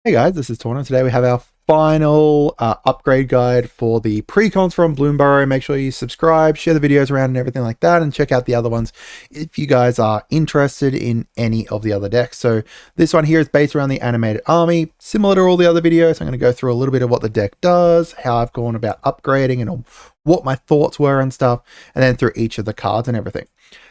Hey guys, this is Tauna. Today we have our final upgrade guide for the Precons from Bloomburrow. Make sure you subscribe, share the videos around and everything like that, and check out the other ones if you guys are interested in any of the other decks. So this one here is based around the animated army, similar to all the other videos. I'm going to go through a little bit of what the deck does, how I've gone about upgrading and what my thoughts were and stuff, and then through each of the cards and everything.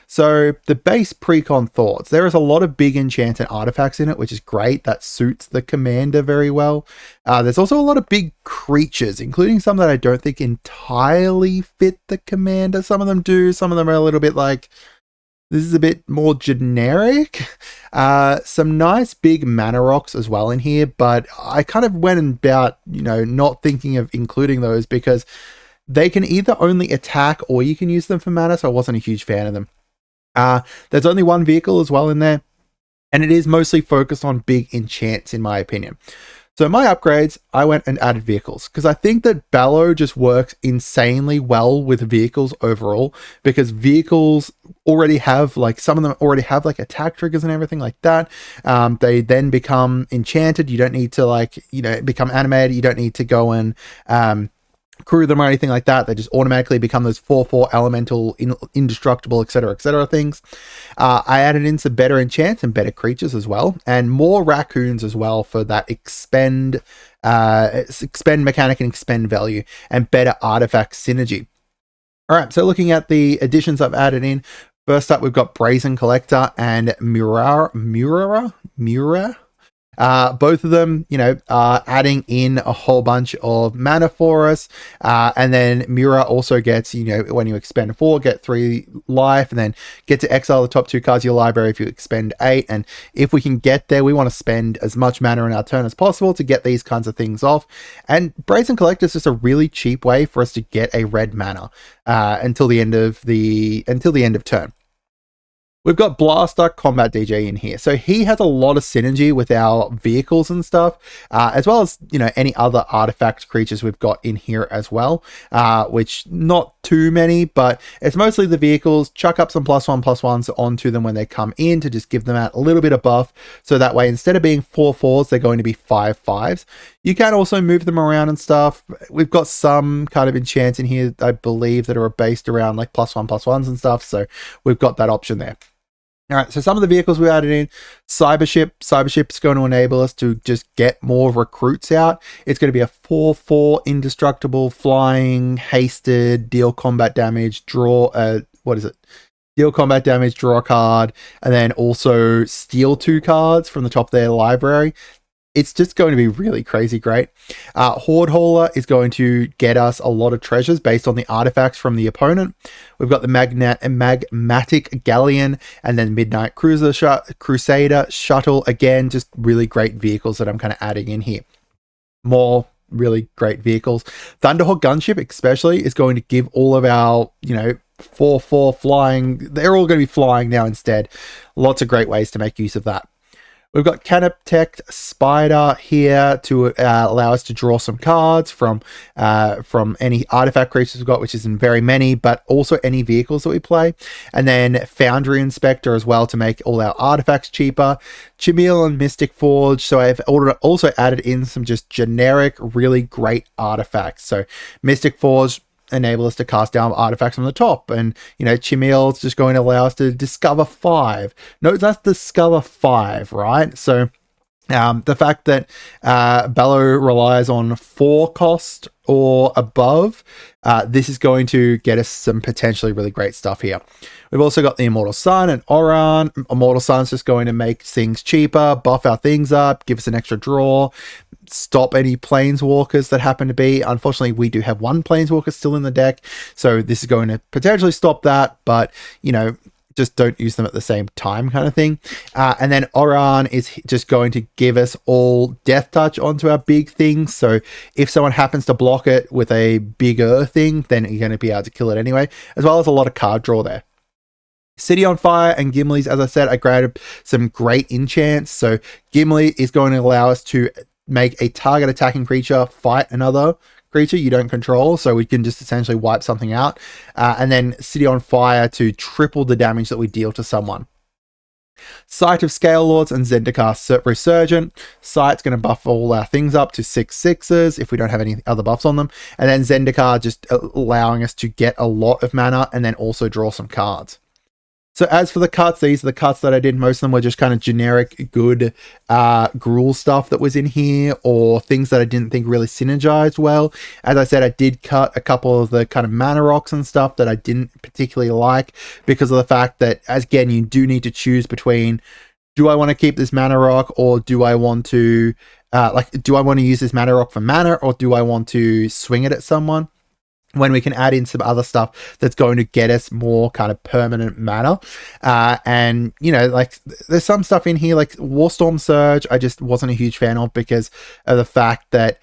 So the base Precon thoughts, there is a lot of big enchants and artifacts in it, which is great. That suits the commander very well. There's also a lot of big creatures, including some that I don't think entirely fit the commander. Some of them do, some of them are a little bit like, this is a bit more generic. Some nice big mana rocks as well in here, but I kind of went about, not thinking of including those because they can either only attack or you can use them for mana, so I wasn't a huge fan of them. There's only one vehicle as well in there, and it is mostly focused on big enchants in my opinion. So my upgrades, I went and added vehicles because I think that Bloomburrow just works insanely well with vehicles overall, because vehicles already have, like, some of them already have like attack triggers and everything like that. They then become enchanted. You don't need to become animated. You don't need to go and crew them or anything like that. They just automatically become those 4/4 elemental, indestructible, etc things. I added in some better enchants and better creatures as well, and more raccoons as well for that expend mechanic and expend value, and better artifact synergy. All right, so looking at the additions I've added in, first up we've got Brazen Collector and Mirror. Both of them, are adding in a whole bunch of mana for us. And then Mirror also gets, when you expend 4, get 3 life, and then get to exile the top 2 cards of your library if you expend 8. And if we can get there, we want to spend as much mana in our turn as possible to get these kinds of things off. And Brazen Collector is just a really cheap way for us to get a red mana until the end of turn. We've got Blaster Combat DJ in here. So he has a lot of synergy with our vehicles and stuff, as well as, any other artifact creatures we've got in here as well, which not too many, but it's mostly the vehicles. Chuck up some +1/+1s onto them when they come in to just give them out a little bit of buff. So that way, instead of being 4/4s, they're going to be 5/5s. You can also move them around and stuff. We've got some kind of enchants in here, I believe, that are based around like +1/+1s and stuff. So we've got that option there. All right, so some of the vehicles we added in, Cybership's going to enable us to just get more recruits out. It's going to be a 4/4 indestructible, flying, hasted, deal combat damage, draw, deal combat damage, draw a card, and then also steal 2 cards from the top of their library. It's just going to be really crazy great. Horde Hauler is going to get us a lot of treasures based on the artifacts from the opponent. We've got the Magmatic Galleon, and then Midnight Crusader Shuttle. Again, just really great vehicles that I'm kind of adding in here. More really great vehicles. Thunderhawk Gunship especially is going to give all of our, 4/4 flying. They're all going to be flying now instead. Lots of great ways to make use of that. We've got Canoptech Spider here to allow us to draw some cards from any artifact creatures we've got, which isn't very many, but also any vehicles that we play. And then Foundry Inspector as well to make all our artifacts cheaper. Chimil and Mystic Forge. So I've also added in some just generic, really great artifacts. So Mystic Forge enable us to cast down artifacts on the top, and Chimil's just going to allow us to discover 5. No, that's discover 5, right? So the fact that Bloomburrow relies on 4 cost or above, this is going to get us some potentially really great stuff here. We've also got the Immortal Sun and Oran. Immortal Sun's just going to make things cheaper, buff our things up, give us an extra draw, stop any Planeswalkers that happen to be. Unfortunately, we do have one Planeswalker still in the deck, so this is going to potentially stop that, but just don't use them at the same time kind of thing. And then Oran is just going to give us all Death Touch onto our big things. So if someone happens to block it with a bigger thing, then you're going to be able to kill it anyway, as well as a lot of card draw there. City on Fire and Gimli's, as I said, I grabbed some great enchants. So Gimli is going to allow us to make a target attacking creature fight another creature you don't control, so we can just essentially wipe something out. And then City on Fire to triple the damage that we deal to someone. Sight of Scale Lords and Zendikar Resurgent. Sight's going to buff all our things up to 6/6s if we don't have any other buffs on them. And then Zendikar just allowing us to get a lot of mana and then also draw some cards. So as for the cuts, these are the cuts that I did. Most of them were just kind of generic, good Gruul stuff that was in here, or things that I didn't think really synergized well. As I said, I did cut a couple of the kind of mana rocks and stuff that I didn't particularly like, because of the fact that, as again, you do need to choose between, do I want to keep this mana rock, or do I want to, do I want to use this mana rock for mana, or do I want to swing it at someone? When we can add in some other stuff that's going to get us more kind of permanent mana. And, you know, like, there's some stuff in here, like Warstorm Surge, I just wasn't a huge fan of because of the fact that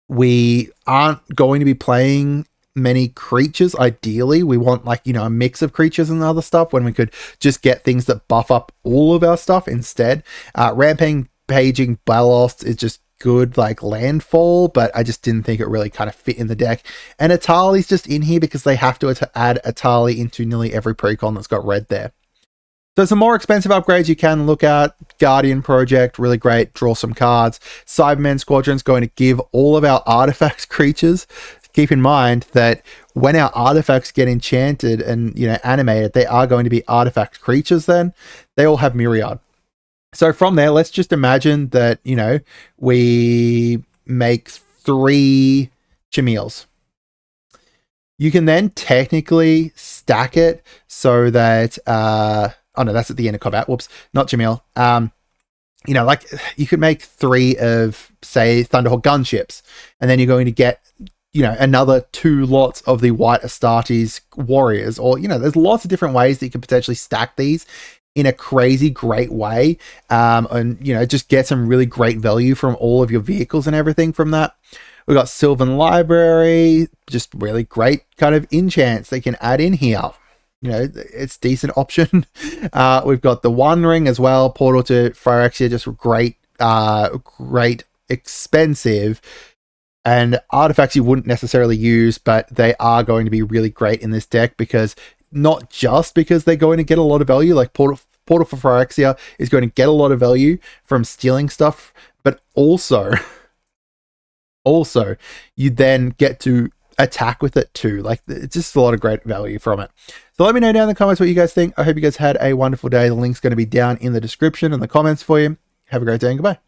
we aren't going to be playing many creatures. Ideally, we want, like, you know, a mix of creatures and other stuff when we could just get things that buff up all of our stuff instead. Rampaging Balost is just good, like, landfall, but I just didn't think it really kind of fit in the deck. And Atali's just in here because they have to add Atali into nearly every precon that's got red there. So some more expensive upgrades you can look at. Guardian Project, really great, draw some cards. Cyberman Squadron's going to give all of our artifacts creatures. Keep in mind that when our artifacts get enchanted and, you know, animated, they are going to be artifact creatures then. They all have Myriad. So from there, let's just imagine that, you know, we make 3 Chimils. You can then technically stack it so that, oh no, that's at the end of combat. Whoops, not Chimil. You know, like, you could make 3 of, say, Thunderhawk gunships, and then you're going to get, you know, another 2 lots of the White Astartes warriors, or, you know, there's lots of different ways that you can potentially stack these in a crazy great way, and, you know, just get some really great value from all of your vehicles and everything from that. We've got Sylvan Library, just really great kind of enchants they can add in here. You know, it's decent option. We've got the One Ring as well, Portal to Phyrexia, just great, great, expensive, and artifacts you wouldn't necessarily use, but they are going to be really great in this deck, because not just because they're going to get a lot of value, like Portal for Phyrexia is going to get a lot of value from stealing stuff, but also you then get to attack with it too. Like, it's just a lot of great value from it. So let me know down in the comments what you guys think. I hope you guys had a wonderful day. The link's going to be down in the description and the comments for you. Have a great day and goodbye.